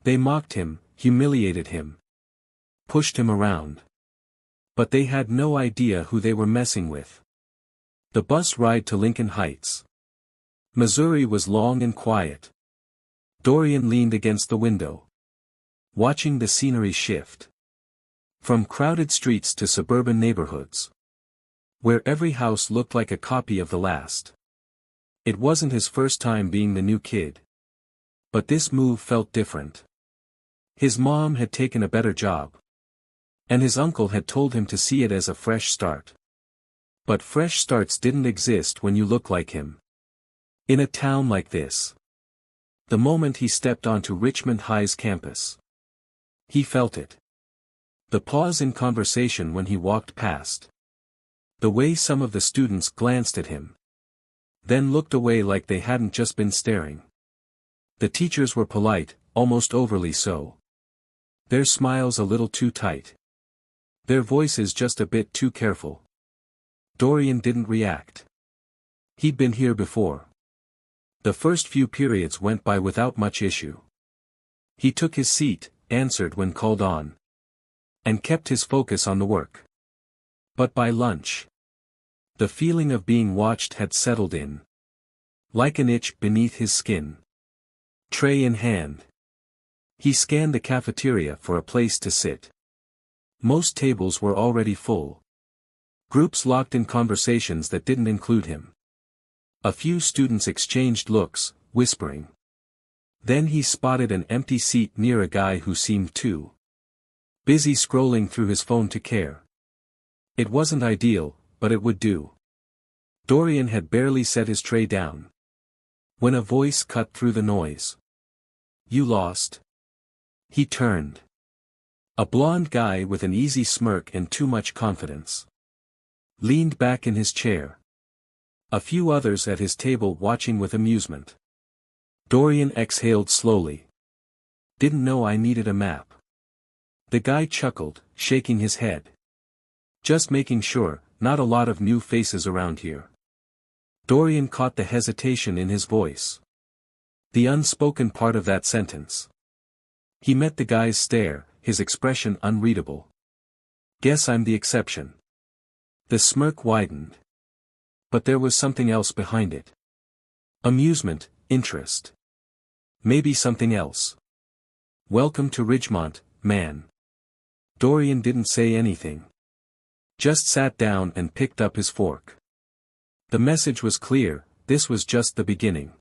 They mocked him, humiliated him, pushed him around. But they had no idea who they were messing with. The bus ride to Lincoln Heights, Missouri was long and quiet. Dorian leaned against the window, watching the scenery shift. From crowded streets to suburban neighborhoods, where every house looked like a copy of the last. It wasn't his first time being the new kid. But this move felt different. His mom had taken a better job. And his uncle had told him to see it as a fresh start. But fresh starts didn't exist when you look like him. In a town like this. The moment he stepped onto Richmond High's campus, he felt it. The pause in conversation when he walked past. The way some of the students glanced at him, then looked away like they hadn't just been staring. The teachers were polite, almost overly so. Their smiles a little too tight. Their voices just a bit too careful. Dorian didn't react. He'd been here before. The first few periods went by without much issue. He took his seat, answered when called on, and kept his focus on the work. But by lunch, the feeling of being watched had settled in, like an itch beneath his skin. Tray in hand, he scanned the cafeteria for a place to sit. Most tables were already full. Groups locked in conversations that didn't include him. A few students exchanged looks, whispering. Then he spotted an empty seat near a guy who seemed too busy scrolling through his phone to care. It wasn't ideal, but it would do. Dorian had barely set his tray down, when a voice cut through the noise. "You lost." He turned. A blond guy with an easy smirk and too much confidence leaned back in his chair. A few others at his table watching with amusement. Dorian exhaled slowly. "Didn't know I needed a map." The guy chuckled, shaking his head. "Just making sure, not a lot of new faces around here." Dorian caught the hesitation in his voice. The unspoken part of that sentence. He met the guy's stare, his expression unreadable. "Guess I'm the exception." The smirk widened. But there was something else behind it. Amusement, interest. Maybe something else. "Welcome to Ridgemont, man." Dorian didn't say anything. Just sat down and picked up his fork. The message was clear, this was just the beginning.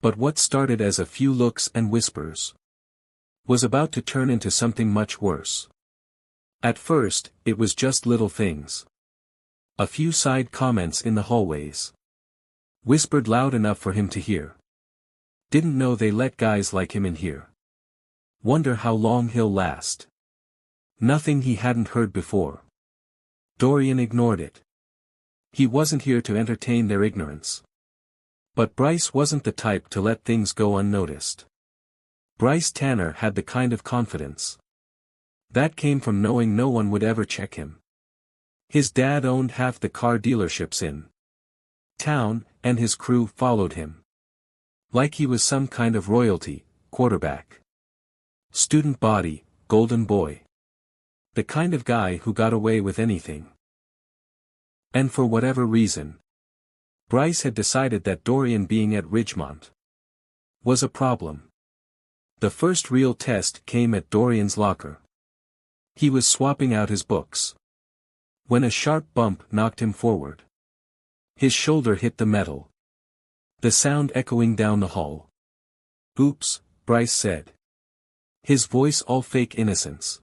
But what started as a few looks and whispers was about to turn into something much worse. At first, it was just little things. A few side comments in the hallways, whispered loud enough for him to hear. "Didn't know they let guys like him in here. Wonder how long he'll last." Nothing he hadn't heard before. Dorian ignored it. He wasn't here to entertain their ignorance. But Bryce wasn't the type to let things go unnoticed. Bryce Tanner had the kind of confidence that came from knowing no one would ever check him. His dad owned half the car dealerships in town, and his crew followed him like he was some kind of royalty, quarterback, student body, golden boy. The kind of guy who got away with anything. And for whatever reason, Bryce had decided that Dorian being at Ridgemont was a problem. The first real test came at Dorian's locker. He was swapping out his books, when a sharp bump knocked him forward. His shoulder hit the metal, the sound echoing down the hall. "Oops," Bryce said, his voice all fake innocence.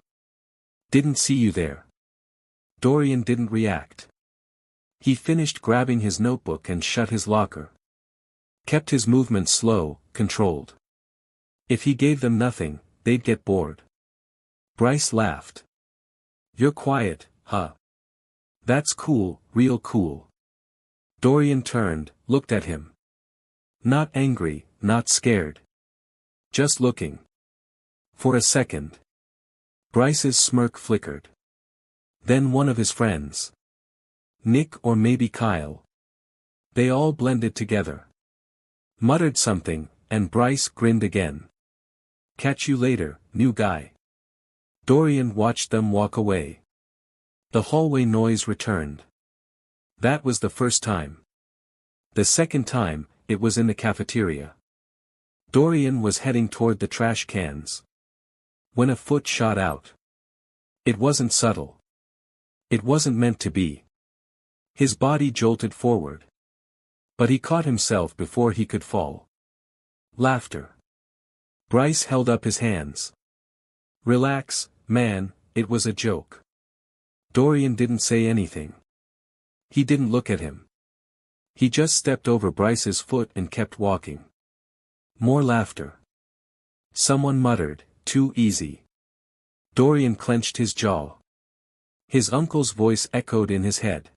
"Didn't see you there." Dorian didn't react. He finished grabbing his notebook and shut his locker. Kept his movements slow, controlled. If he gave them nothing, they'd get bored. Bryce laughed. "You're quiet, huh? That's cool, real cool." Dorian turned, looked at him. Not angry, not scared. Just looking. For a second, Bryce's smirk flickered. Then one of his friends, Nick or maybe Kyle, they all blended together, muttered something, and Bryce grinned again. Catch you later, new guy. Dorian watched them walk away. The hallway noise returned. That was the first time. The second time, it was in the cafeteria. Dorian was heading toward the trash cans, when a foot shot out. It wasn't subtle. It wasn't meant to be. His body jolted forward. But he caught himself before he could fall. Laughter. Bryce held up his hands. Relax, man, it was a joke. Dorian didn't say anything. He didn't look at him. He just stepped over Bryce's foot and kept walking. More laughter. Someone muttered, "Too easy." Dorian clenched his jaw. His uncle's voice echoed in his head.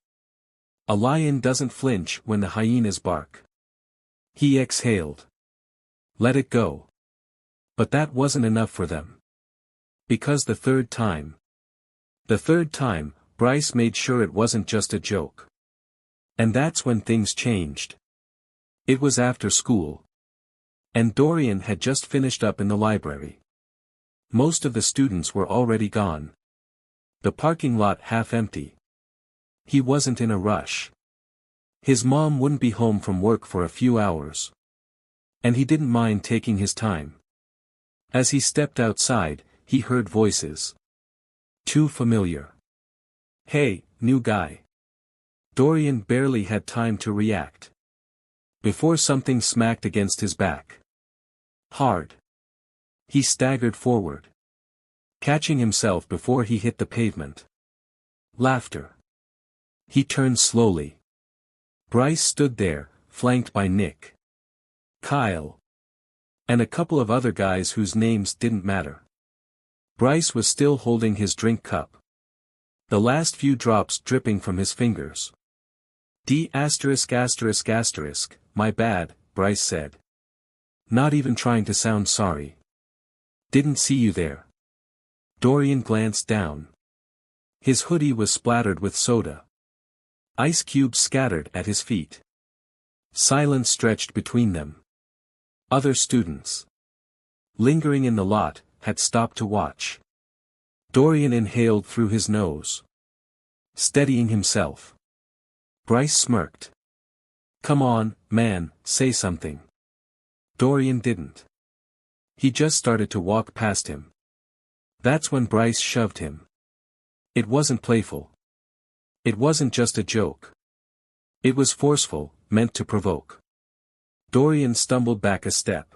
A lion doesn't flinch when the hyenas bark. He exhaled. Let it go. But that wasn't enough for them. Because the third time, Bryce made sure it wasn't just a joke. And that's when things changed. It was after school. And Dorian had just finished up in the library. Most of the students were already gone. The parking lot half empty. He wasn't in a rush. His mom wouldn't be home from work for a few hours. And he didn't mind taking his time. As he stepped outside, he heard voices. Too familiar. Hey, new guy. Dorian barely had time to react. Before something smacked against his back. Hard. He staggered forward. Catching himself before he hit the pavement. Laughter. He turned slowly. Bryce stood there, flanked by Nick, Kyle, and a couple of other guys whose names didn't matter. Bryce was still holding his drink cup. The last few drops dripping from his fingers. My bad, Bryce said. Not even trying to sound sorry. Didn't see you there. Dorian glanced down. His hoodie was splattered with soda. Ice cubes scattered at his feet. Silence stretched between them. Other students, lingering in the lot, had stopped to watch. Dorian inhaled through his nose, steadying himself. Bryce smirked. Come on, man, say something. Dorian didn't. He just started to walk past him. That's when Bryce shoved him. It wasn't playful. It wasn't just a joke. It was forceful, meant to provoke. Dorian stumbled back a step.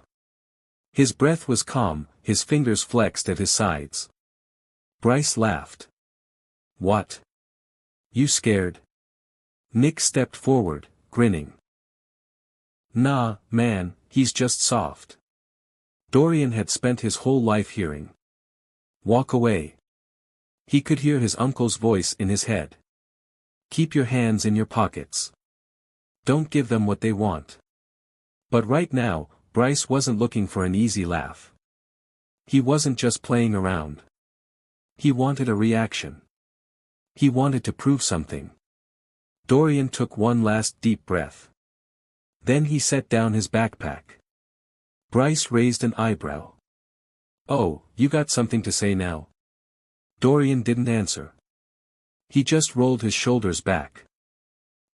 His breath was calm, his fingers flexed at his sides. Bryce laughed. What? You scared? Nick stepped forward, grinning. Nah, man, he's just soft. Dorian had spent his whole life hearing. Walk away. He could hear his uncle's voice in his head. Keep your hands in your pockets. Don't give them what they want. But right now, Bryce wasn't looking for an easy laugh. He wasn't just playing around. He wanted a reaction. He wanted to prove something. Dorian took one last deep breath. Then he set down his backpack. Bryce raised an eyebrow. Oh, you got something to say now? Dorian didn't answer. He just rolled his shoulders back.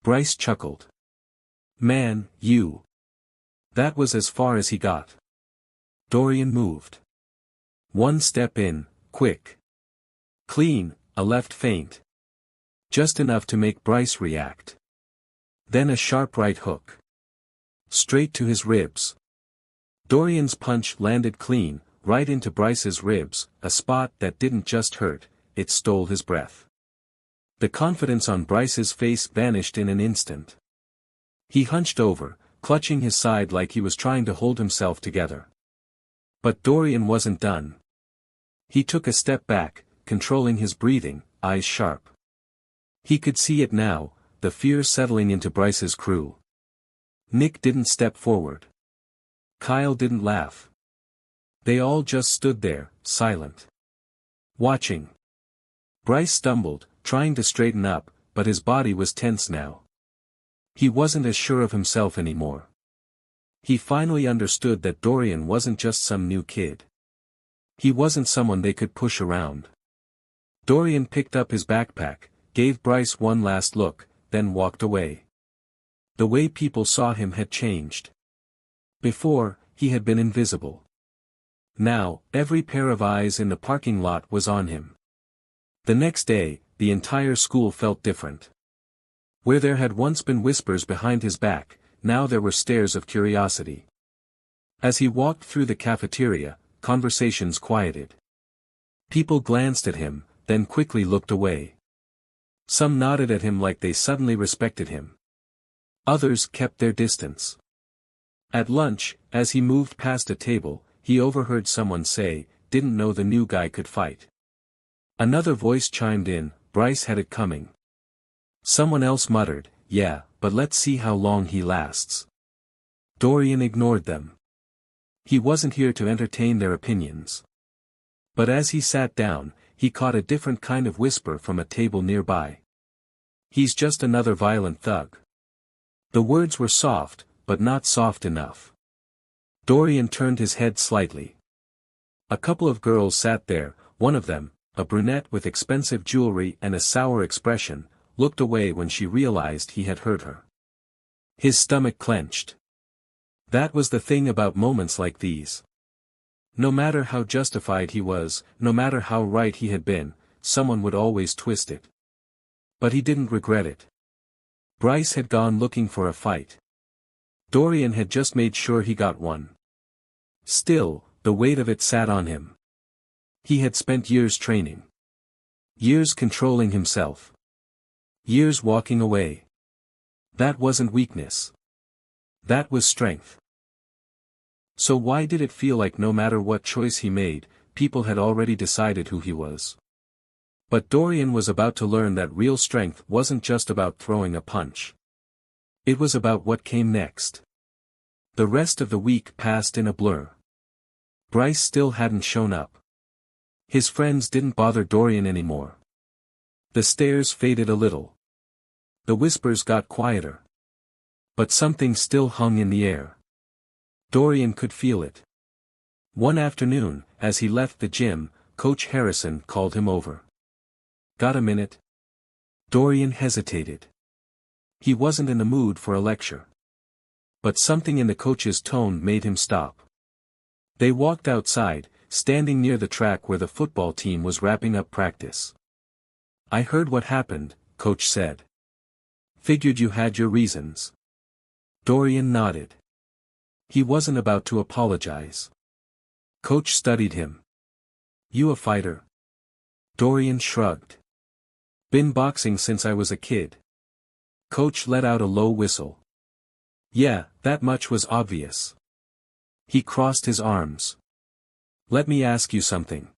Bryce chuckled. Man, you. That was as far as he got. Dorian moved. One step in, quick. Clean, a left feint. Just enough to make Bryce react. Then a sharp right hook. Straight to his ribs. Dorian's punch landed clean, right into Bryce's ribs, a spot that didn't just hurt, it stole his breath. The confidence on Bryce's face vanished in an instant. He hunched over, clutching his side like he was trying to hold himself together. But Dorian wasn't done. He took a step back, controlling his breathing, eyes sharp. He could see it now, the fear settling into Bryce's crew. Nick didn't step forward. Kyle didn't laugh. They all just stood there, silent. Watching. Bryce stumbled, trying to straighten up, but his body was tense now. He wasn't as sure of himself anymore. He finally understood that Dorian wasn't just some new kid. He wasn't someone they could push around. Dorian picked up his backpack, gave Bryce one last look, then walked away. The way people saw him had changed. Before, he had been invisible. Now, every pair of eyes in the parking lot was on him. The next day, the entire school felt different. Where there had once been whispers behind his back, now there were stares of curiosity. As he walked through the cafeteria, conversations quieted. People glanced at him, then quickly looked away. Some nodded at him like they suddenly respected him. Others kept their distance. At lunch, as he moved past a table, he overheard someone say, "Didn't know the new guy could fight." Another voice chimed in, "Bryce had it coming." Someone else muttered, "Yeah, but let's see how long he lasts." Dorian ignored them. He wasn't here to entertain their opinions. But as he sat down, he caught a different kind of whisper from a table nearby. "He's just another violent thug." The words were soft, but not soft enough. Dorian turned his head slightly. A couple of girls sat there, one of them, a brunette with expensive jewelry and a sour expression, looked away when she realized he had hurt her. His stomach clenched. That was the thing about moments like these. No matter how justified he was, no matter how right he had been, someone would always twist it. But he didn't regret it. Bryce had gone looking for a fight. Dorian had just made sure he got one. Still, the weight of it sat on him. He had spent years training. Years controlling himself. Years walking away. That wasn't weakness. That was strength. So why did it feel like no matter what choice he made, people had already decided who he was? But Dorian was about to learn that real strength wasn't just about throwing a punch. It was about what came next. The rest of the week passed in a blur. Bryce still hadn't shown up. His friends didn't bother Dorian anymore. The stares faded a little. The whispers got quieter. But something still hung in the air. Dorian could feel it. One afternoon, as he left the gym, Coach Harrison called him over. "Got a minute?" Dorian hesitated. He wasn't in the mood for a lecture. But something in the coach's tone made him stop. They walked outside, standing near the track where the football team was wrapping up practice. "I heard what happened," Coach said. "Figured you had your reasons." Dorian nodded. He wasn't about to apologize. Coach studied him. "You a fighter?" Dorian shrugged. "Been boxing since I was a kid." Coach let out a low whistle. "Yeah, that much was obvious." He crossed his arms. "Let me ask you something.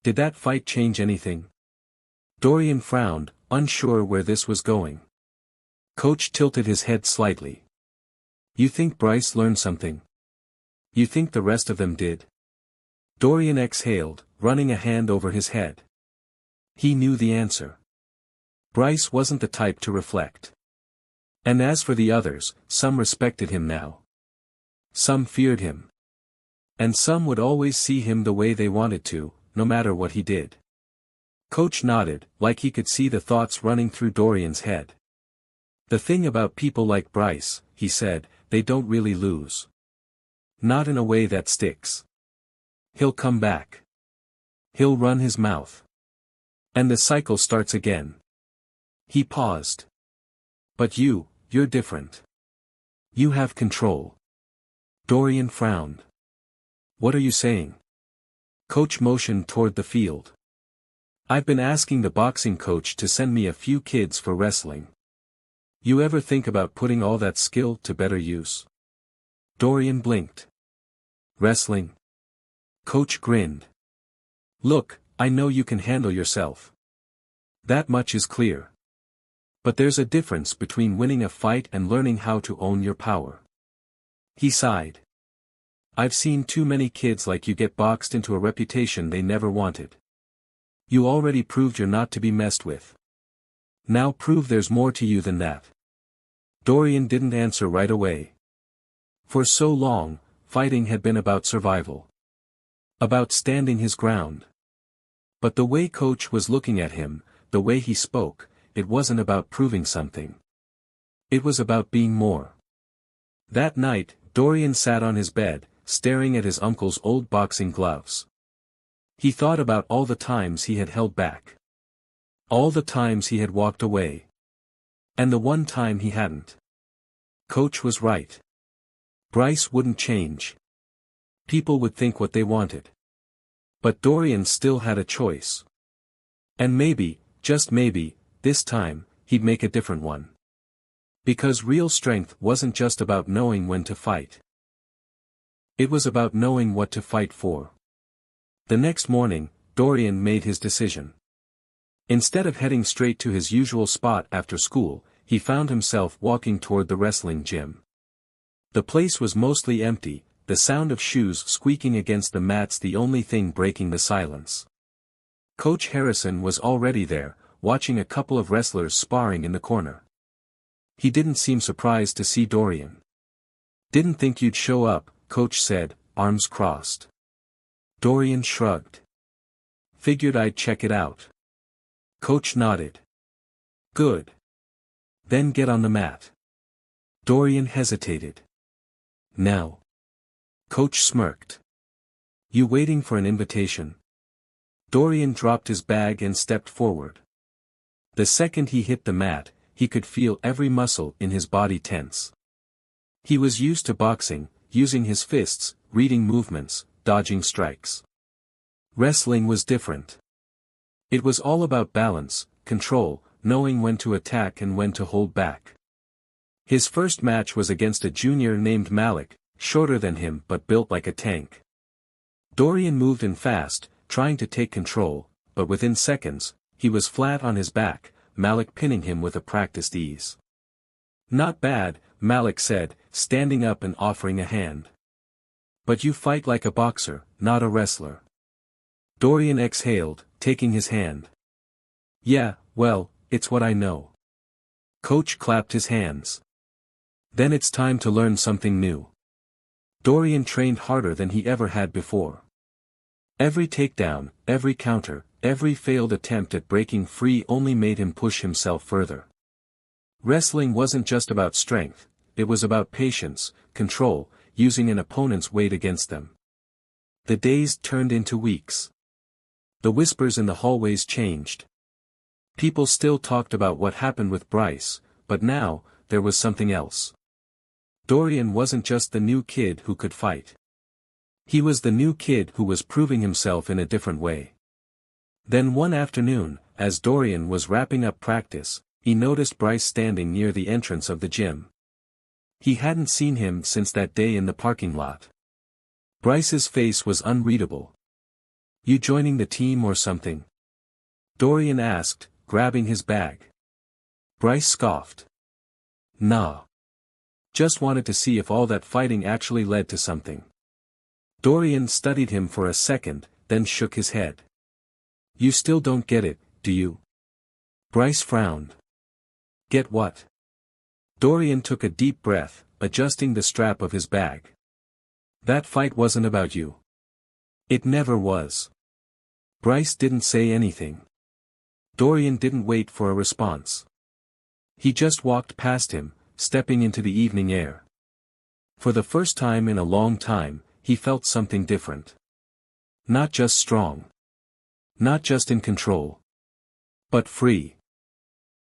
Did that fight change anything?" Dorian frowned, unsure where this was going. Coach tilted his head slightly. "You think Bryce learned something? You think the rest of them did?" Dorian exhaled, running a hand over his head. He knew the answer. Bryce wasn't the type to reflect. And as for the others, some respected him now. Some feared him. And some would always see him the way they wanted to, no matter what he did. Coach nodded, like he could see the thoughts running through Dorian's head. "The thing about people like Bryce," he said, "they don't really lose. Not in a way that sticks. He'll come back. He'll run his mouth. And the cycle starts again." He paused. "But you're different. You have control." Dorian frowned. "What are you saying?" Coach motioned toward the field. "I've been asking the boxing coach to send me a few kids for wrestling. You ever think about putting all that skill to better use?" Dorian blinked. "Wrestling?" Coach grinned. "Look, I know you can handle yourself. That much is clear. But there's a difference between winning a fight and learning how to own your power." He sighed. "I've seen too many kids like you get boxed into a reputation they never wanted. You already proved you're not to be messed with. Now prove there's more to you than that." Dorian didn't answer right away. For so long, fighting had been about survival. About standing his ground. But the way Coach was looking at him, the way he spoke, it wasn't about proving something. It was about being more. That night, Dorian sat on his bed, staring at his uncle's old boxing gloves. He thought about all the times he had held back. All the times he had walked away. And the one time he hadn't. Coach was right. Bryce wouldn't change. People would think what they wanted. But Dorian still had a choice. And maybe, just maybe, this time, he'd make a different one. Because real strength wasn't just about knowing when to fight. It was about knowing what to fight for. The next morning, Dorian made his decision. Instead of heading straight to his usual spot after school, he found himself walking toward the wrestling gym. The place was mostly empty, the sound of shoes squeaking against the mats the only thing breaking the silence. Coach Harrison was already there, watching a couple of wrestlers sparring in the corner. He didn't seem surprised to see Dorian. "Didn't think you'd show up," Coach said, arms crossed. Dorian shrugged. "Figured I'd check it out." Coach nodded. "Good. Then get on the mat." Dorian hesitated. "Now." Coach smirked. "You waiting for an invitation?" Dorian dropped his bag and stepped forward. The second he hit the mat, he could feel every muscle in his body tense. He was used to boxing, using his fists, reading movements, dodging strikes. Wrestling was different. It was all about balance, control, knowing when to attack and when to hold back. His first match was against a junior named Malik, shorter than him but built like a tank. Dorian moved in fast, trying to take control, but within seconds, he was flat on his back, Malik pinning him with a practiced ease. "Not bad," Malik said, standing up and offering a hand. "But you fight like a boxer, not a wrestler." Dorian exhaled, taking his hand. "Yeah, well, it's what I know." Coach clapped his hands. "Then it's time to learn something new." Dorian trained harder than he ever had before. Every takedown, every counter, every failed attempt at breaking free only made him push himself further. Wrestling wasn't just about strength, it was about patience, control, using an opponent's weight against them. The days turned into weeks. The whispers in the hallways changed. People still talked about what happened with Bryce, but now, there was something else. Dorian wasn't just the new kid who could fight. He was the new kid who was proving himself in a different way. Then one afternoon, as Dorian was wrapping up practice, he noticed Bryce standing near the entrance of the gym. He hadn't seen him since that day in the parking lot. Bryce's face was unreadable. "You joining the team or something?" Dorian asked, grabbing his bag. Bryce scoffed. "Nah. Just wanted to see if all that fighting actually led to something." Dorian studied him for a second, then shook his head. "You still don't get it, do you?" Bryce frowned. "Get what?" Dorian took a deep breath, adjusting the strap of his bag. "That fight wasn't about you." "It never was." Bryce didn't say anything. Dorian didn't wait for a response. He just walked past him, stepping into the evening air. For the first time in a long time, he felt something different. Not just strong. Not just in control. But free.